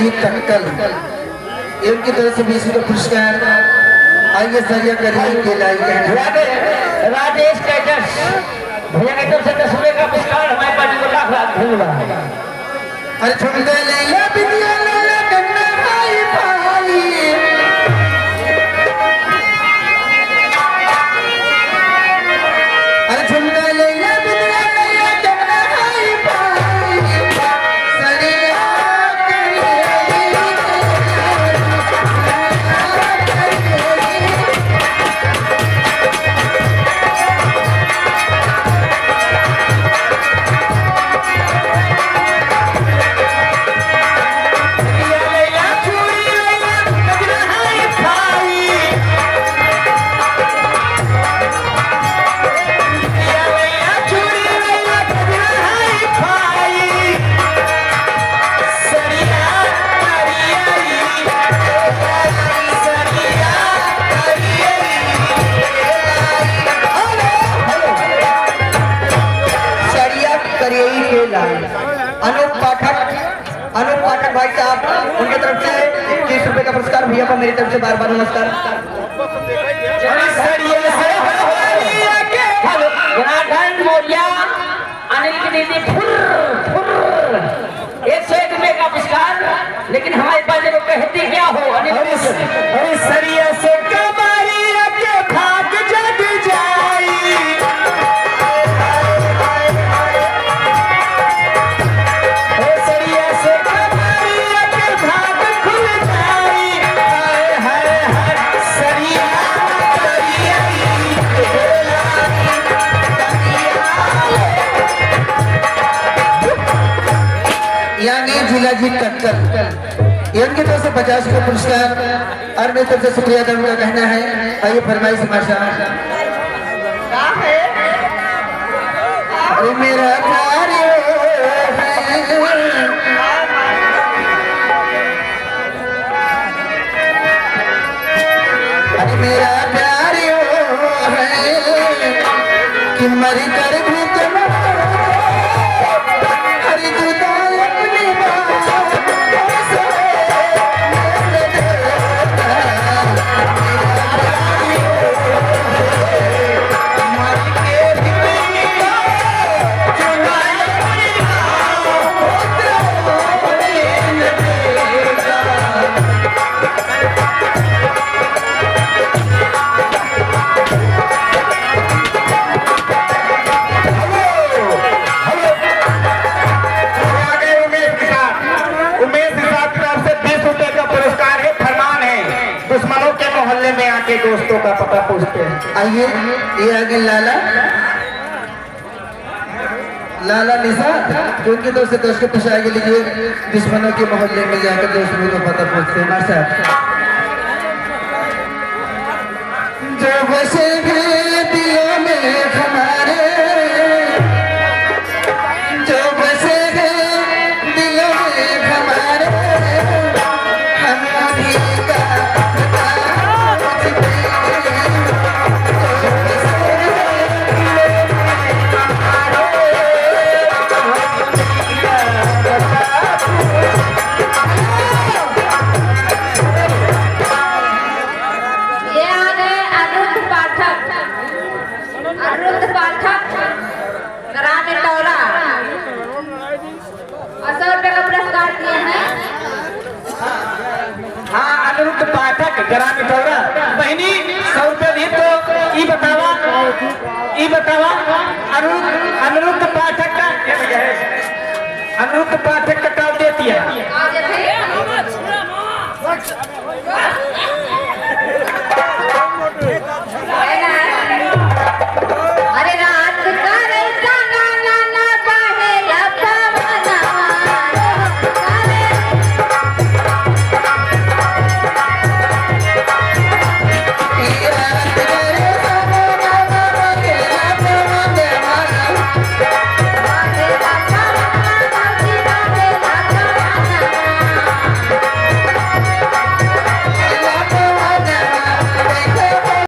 जी टक्कल इनकी तरफ से 20 का पुरस्कार। आइए सरिया करिए के लाइए राजेश कैटर्स भैया की तरफ से 10 रुपए का पुरस्कार हमारे पार्टी को लाख लाख धन्यवाद। अरे झुमका लैला बिटिया लैला गन्ना भाई भाई अरे झुमका लैला बिटिया लैला गन्ना भाई भाई सरिया अनूप पाठक भाई साहब उनके तरफ से 21 रुपए का पुरस्कार। भैया को मेरी तरफ से बार बार नमस्कार। अनिल की दीदी 101 रुपए का पुरस्कार। लेकिन हमारे पास जो कहते क्या हो अनिल सरिया से कमारिया के भाग जग जाई जिला जी टक्कर इनकी तरफ से 50 का पुरस्कार और मेरी तरफ से शुक्रिया अदा का कहना है। आइए फरमाइश माशा मेरा प्यार मेरा प्यार है कि मर कर भी में आके दोस्तों का पता पूछते हैं। आइए ये आगे लाला लाला निशाद उनकी तरफ से 10 के पैसे आगे लीजिए। दुश्मनों के मोहल्ले में जाकर दोस्तों का पता पूछते हैं। माशा जो बसे दिलों में हमारे जो बसे दिलों में हमारे हम भी का ग्रामीण बहनी 100 रुपये दी तो ई बतावा अनिरुद्ध पाठक का अनिरुद्ध पाठक